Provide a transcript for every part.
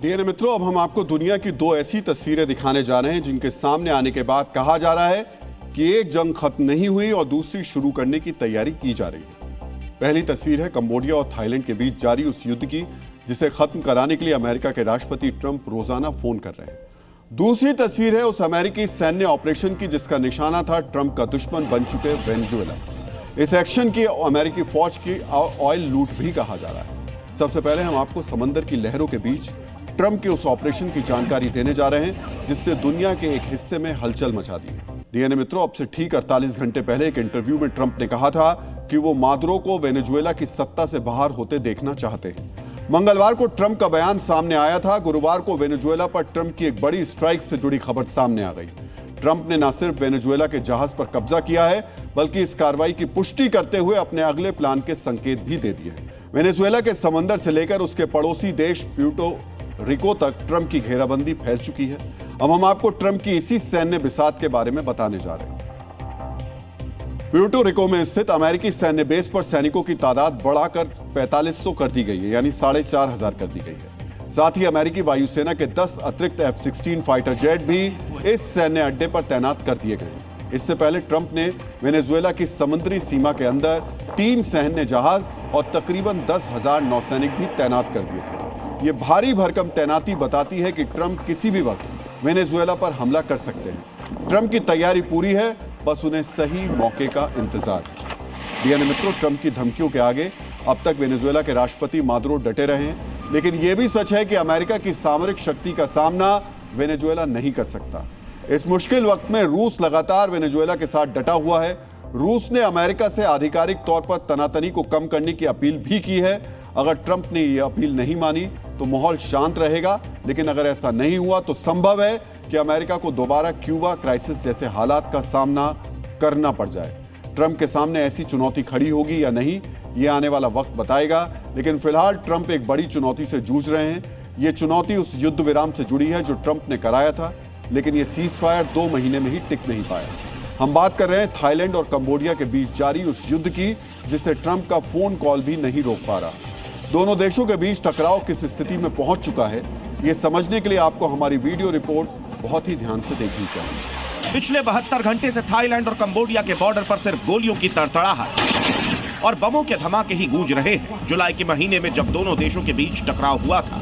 DNA मित्रों, अब हम आपको दुनिया की दो ऐसी तस्वीरें दिखाने जा रहे हैं जिनके सामने आने के बाद कहा जा रहा है कि एक जंग खत्म नहीं हुई और दूसरी शुरू करने की तैयारी की जा रही है। पहली तस्वीर है कंबोडिया और थाईलैंड के बीच जारी उस युद्ध की जिसे खत्म कराने के लिए अमेरिका के राष्ट्रपति ट्रंप रोजाना फोन कर रहे हैं। दूसरी तस्वीर है उस अमेरिकी सैन्य ऑपरेशन की जिसका निशाना था ट्रंप का दुश्मन बन चुके वेनेजुएला। इस एक्शन की अमेरिकी फौज की ऑयल लूट भी कहा जा रहा है। सबसे पहले हम आपको समंदर की लहरों के बीच ट्रंप के उस ऑपरेशन की जानकारी देने जा रहे हैं जिसने दुनिया के एक हिस्से में हलचल मचा दी। डीएनए मित्रों, अब से ठीक 48 घंटे पहले एक इंटरव्यू में ट्रंप ने कहा था कि वो मादुरो को वेनेजुएला की सत्ता से बाहर होते देखना चाहते हैं। मंगलवार को ट्रंप का बयान सामने आया था। गुरुवार को वेनेजुएला पर ट्रंप की एक बड़ी स्ट्राइक से जुड़ी खबर सामने आ गई। ट्रंप ने न सिर्फ वेनेजुएला के जहाज पर कब्जा किया है बल्कि इस कार्रवाई की पुष्टि करते हुए अपने अगले प्लान के संकेत भी दे दिए हैं। वेनेजुएला के समंदर से लेकर उसके पड़ोसी देश प्यूर्टो रिको तक ट्रंप की घेराबंदी फैल चुकी है। अब हम आपको ट्रंप की इसी सैन्य बिसात के बारे में बताने जा रहे हैं। प्यूर्टो रिको में स्थित अमेरिकी सैन्य बेस पर सैनिकों की तादाद बढ़ाकर 4500 कर दी गई है, यानी 4500 कर दी गई है। साथ ही अमेरिकी वायुसेना के 10 अतिरिक्त F-16 फाइटर जेट भी इस सैन्य अड्डे पर तैनात कर दिए गए। इससे पहले ट्रंप ने वेनेजुएला की समुद्री सीमा के अंदर 3 सैन्य जहाज और तकरीबन 10,000 नौसैनिक भी तैनात कर दिए थे। ये भारी भरकम तैनाती बताती है कि ट्रंप किसी भी वक्त वेनेजुएला पर हमला कर सकते हैं। ट्रंप की तैयारी पूरी है, बस उन्हें सही मौके का इंतजार। डीएनए मित्रों, ट्रंप की धमकियों के आगे अब तक वेनेजुएला के राष्ट्रपति मादुरो डटे रहे हैं, लेकिन यह भी सच है कि अमेरिका की सामरिक शक्ति का सामना वेनेजुएला नहीं कर सकता। इस मुश्किल वक्त में रूस लगातार वेनेजुएला के साथ डटा हुआ है। रूस ने अमेरिका से आधिकारिक तौर पर तनातनी को कम करने की अपील भी की है। अगर ट्रंप ने यह अपील नहीं मानी तो माहौल शांत रहेगा, लेकिन अगर ऐसा नहीं हुआ तो संभव है कि अमेरिका को दोबारा क्यूबा क्राइसिस जैसे हालात का सामना करना पड़ जाए। ट्रंप के सामने ऐसी चुनौती खड़ी होगी या नहीं, यह आने वाला वक्त बताएगा, लेकिन फिलहाल ट्रंप एक बड़ी चुनौती से जूझ रहे हैं। यह चुनौती उस युद्ध विराम से जुड़ी है जो ट्रंप ने कराया था, लेकिन यह सीज फायर 2 महीने में ही टिक नहीं पाया। हम बात कर रहे हैं थाईलैंड और कंबोडिया के बीच जारी उस युद्ध की जिसे ट्रंप का फोन कॉल भी नहीं रोक पा रहा। दोनों देशों के बीच टकराव किस स्थिति में पहुंच चुका है, ये समझने के लिए आपको हमारी वीडियो रिपोर्ट बहुत ही ध्यान से देखनी चाहिए। पिछले 72 घंटे से थाईलैंड और कंबोडिया के बॉर्डर पर सिर्फ गोलियों की तड़तड़ाहट और बमों के धमाके ही गूंज रहे हैं। जुलाई के महीने में जब दोनों देशों के बीच टकराव हुआ था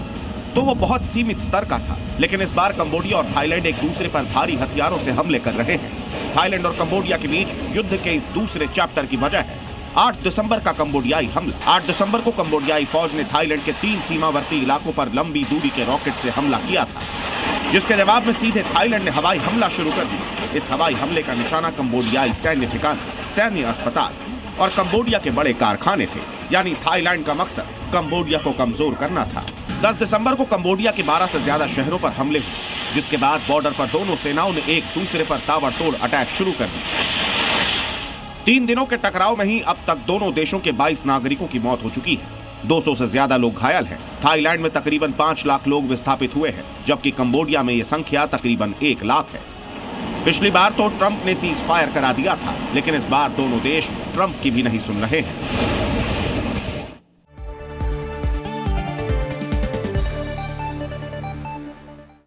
तो वो बहुत सीमित स्तर का था, लेकिन इस बार कंबोडिया और थाईलैंड एक दूसरे पर भारी हथियारों से हमले कर रहे हैं। थाईलैंड और कंबोडिया के बीच युद्ध के इस दूसरे चैप्टर की वजह है 8 दिसंबर का कंबोडियाई हमला। 8 दिसंबर को कंबोडियाई फौज ने थाईलैंड के 3 सीमावर्ती इलाकों पर लंबी दूरी के रॉकेट से हमला किया था, जिसके जवाब में सीधे थाईलैंड ने हवाई हमला शुरू कर दिया। इस हवाई हमले का निशाना कंबोडियाई सैन्य ठिकाने, सैन्य अस्पताल और कंबोडिया के बड़े कारखाने थे, यानी थाईलैंड का मकसद कंबोडिया को कमजोर करना था। 10 दिसंबर को कंबोडिया के 12 से ज्यादा शहरों पर हमले हुए, जिसके बाद बॉर्डर पर दोनों सेनाओं ने एक दूसरे पर ताबड़तोड़ अटैक शुरू कर दिया। 3 दिनों के टकराव में ही अब तक दोनों देशों के 22 नागरिकों की मौत हो चुकी है। 200 से ज्यादा लोग घायल हैं। थाईलैंड में तकरीबन 5 लाख लोग विस्थापित हुए हैं, जबकि कंबोडिया में यह संख्या तकरीबन 1 लाख है। पिछली बार तो ट्रंप ने सीज फायर करा दिया था, लेकिन इस बार दोनों देश ट्रंप की भी नहीं सुन रहे हैं।